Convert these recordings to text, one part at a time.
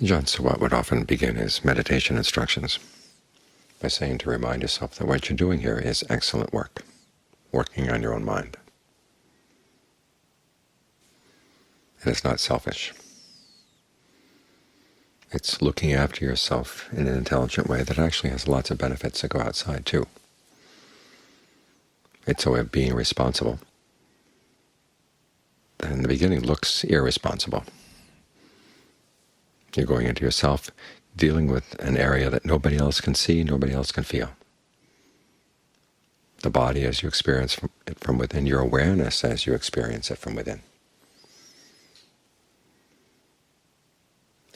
Ajahn Suwat would often begin his meditation instructions by saying to remind yourself that what you're doing here is excellent work, working on your own mind. And it's not selfish. It's looking after yourself in an intelligent way that actually has lots of benefits that go outside too. It's a way of being responsible that in the beginning looks irresponsible. You're going into yourself, dealing with an area that nobody else can see, nobody else can feel. The body as you experience it from within, your awareness as you experience it from within.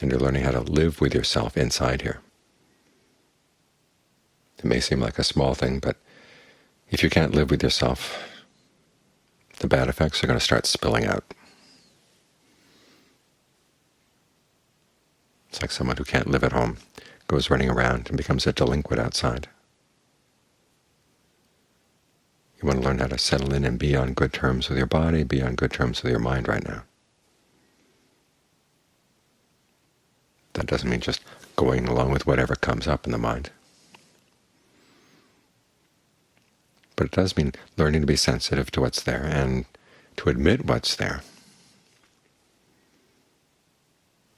And you're learning how to live with yourself inside here. It may seem like a small thing, but if you can't live with yourself, the bad effects are going to start spilling out. It's like someone who can't live at home, goes running around and becomes a delinquent outside. You want to learn how to settle in and be on good terms with your body, be on good terms with your mind right now. That doesn't mean just going along with whatever comes up in the mind. But it does mean learning to be sensitive to what's there and to admit what's there.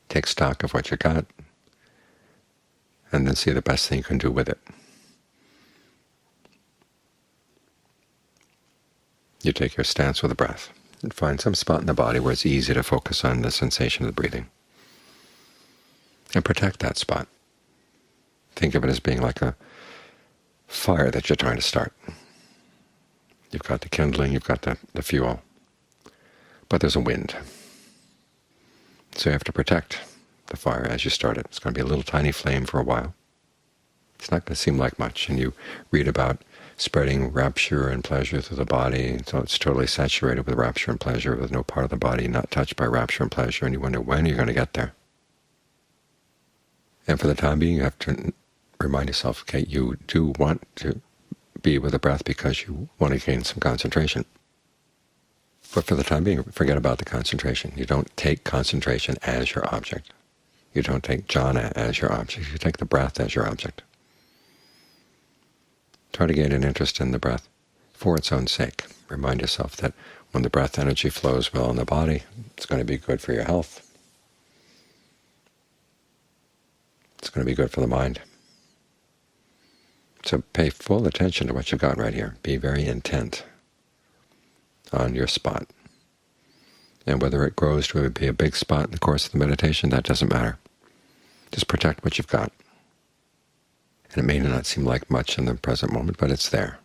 Take stock of what you got, and then see the best thing you can do with it. You take your stance with the breath and find some spot in the body where it's easy to focus on the sensation of the breathing. And protect that spot. Think of it as being like a fire that you're trying to start. You've got the kindling, you've got the fuel, but there's a wind. So you have to protect the fire as you start it. It's going to be a little tiny flame for a while. It's not going to seem like much, and you read about spreading rapture and pleasure through the body, so it's totally saturated with rapture and pleasure, with no part of the body not touched by rapture and pleasure, and you wonder when you're going to get there. And for the time being, you have to remind yourself, okay, you do want to be with the breath because you want to gain some concentration. But for the time being, forget about the concentration. You don't take concentration as your object. You don't take jhana as your object. You take the breath as your object. Try to gain an interest in the breath for its own sake. Remind yourself that when the breath energy flows well in the body, it's going to be good for your health. It's going to be good for the mind. So pay full attention to what you've got right here. Be very intent on your spot. And whether it grows to be a big spot in the course of the meditation, that doesn't matter. Just protect what you've got. And it may not seem like much in the present moment, but it's there.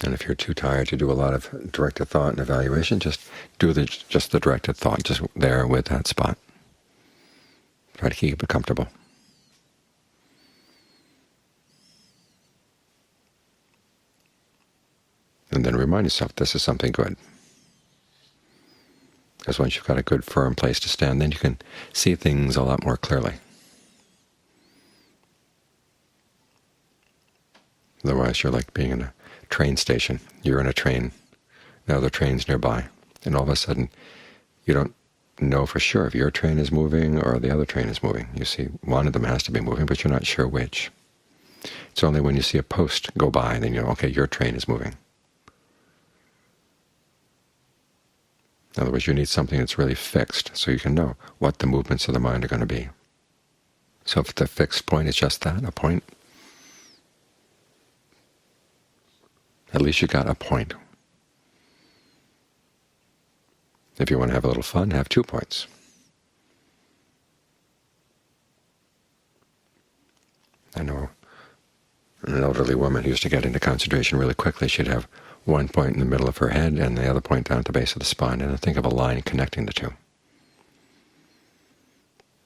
And if you're too tired to do a lot of directed thought and evaluation, just do just the directed thought, just there with that spot. Try to keep it comfortable. And then remind yourself this is something good. Because once you've got a good, firm place to stand, then you can see things a lot more clearly. Otherwise, you're like being in a train station. You're in a train. Now the train's nearby. And all of a sudden, you don't know for sure if your train is moving or the other train is moving. You see one of them has to be moving, but you're not sure which. It's only when you see a post go by, then you know, okay, your train is moving. In other words, you need something that's really fixed so you can know what the movements of the mind are going to be. So if the fixed point is just that, a point, at least you got a point. If you want to have a little fun, have 2 points. I know an elderly woman who used to get into concentration really quickly. She'd have one point in the middle of her head and the other point down at the base of the spine, and think of a line connecting the two.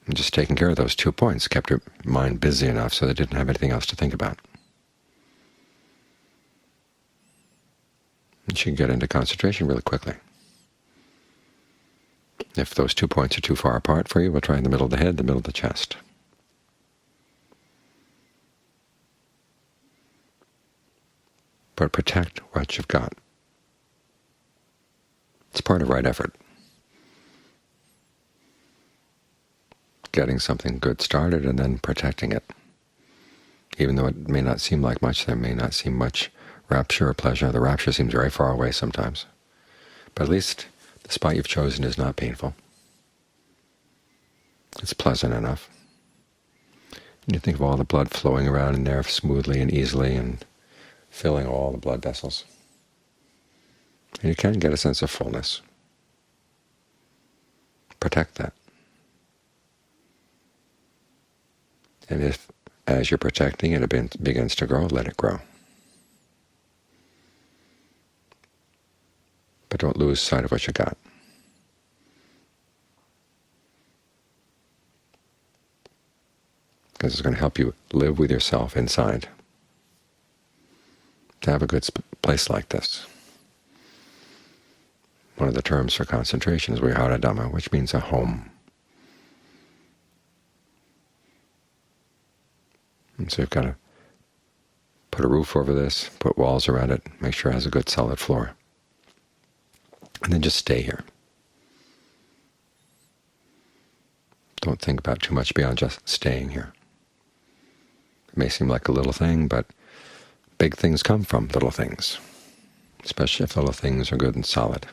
And just taking care of those 2 points kept her mind busy enough so that it didn't have anything else to think about. And she can get into concentration really quickly. If those 2 points are too far apart for you, we'll try in the middle of the head, the middle of the chest. But protect what you've got. It's part of right effort. getting something good started and then protecting it. Even though it may not seem like much, there may not seem much rapture or pleasure. The rapture seems very far away sometimes. But at least the spot you've chosen is not painful. It's pleasant enough. And you think of all the blood flowing around in there smoothly and easily and filling all the blood vessels. And you can get a sense of fullness. Protect that. And if, as you're protecting it, it begins to grow, let it grow. But don't lose sight of what you got. Because it's going to help you live with yourself inside. To have a good place like this. One of the terms for concentration is Vihara Dhamma, which means a home. And so you've got to put a roof over this, put walls around it, make sure it has a good solid floor. And then just stay here. Don't think about too much beyond just staying here. It may seem like a little thing, but big things come from little things, especially if little things are good and solid.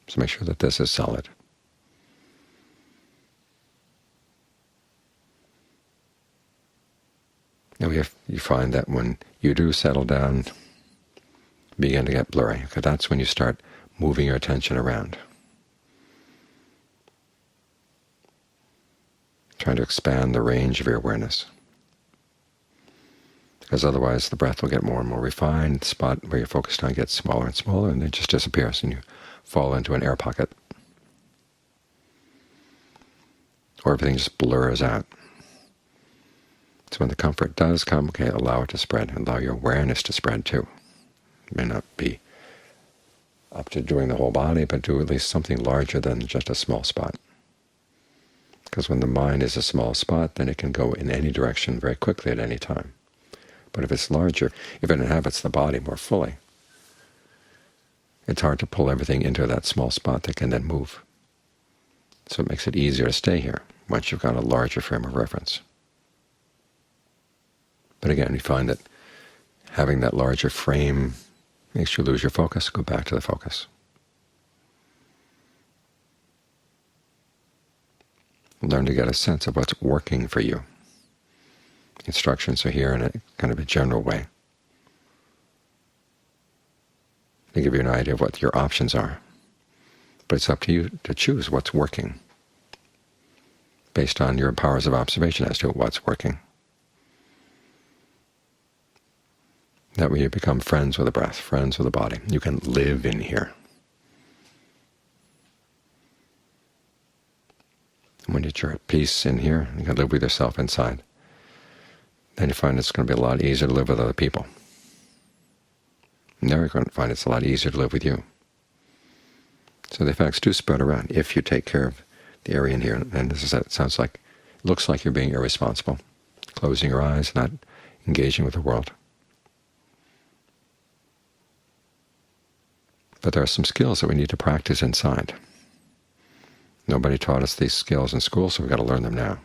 So make sure that this is solid. Now you find that when you do settle down, begin to get blurry, because that's when you start moving your attention around, trying to expand the range of your awareness. Because otherwise the breath will get more and more refined, the spot where you're focused on gets smaller and smaller, and it just disappears, and you fall into an air pocket. Or everything just blurs out. So when the comfort does come, okay, allow it to spread, and allow your awareness to spread too. It may not be up to doing the whole body, but do at least something larger than just a small spot. Because when the mind is a small spot, then it can go in any direction very quickly at any time. But if it's larger, if it inhabits the body more fully, it's hard to pull everything into that small spot that can then move. So it makes it easier to stay here once you've got a larger frame of reference. But again, you find that having that larger frame makes you lose your focus. Go back to the focus. Learn to get a sense of what's working for you. Instructions are here in a kind of a general way. They give you an idea of what your options are. But it's up to you to choose what's working based on your powers of observation as to what's working. That way you become friends with the breath, friends with the body. You can live in here. And when you're at peace in here, you can live with yourself inside. Then you find it's going to be a lot easier to live with other people. And now you're going to find it's a lot easier to live with you. So the effects do spread around if you take care of the area in here. And this is it sounds like, it looks like you're being irresponsible, closing your eyes, not engaging with the world. But there are some skills that we need to practice inside. Nobody taught us these skills in school, so we've got to learn them now.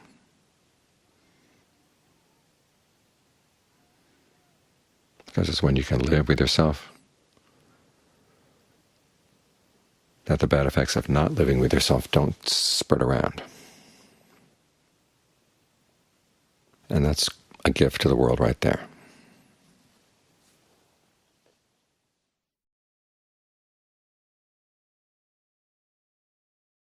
Because it's when you can live with yourself that the bad effects of not living with yourself don't spread around. And that's a gift to the world right there.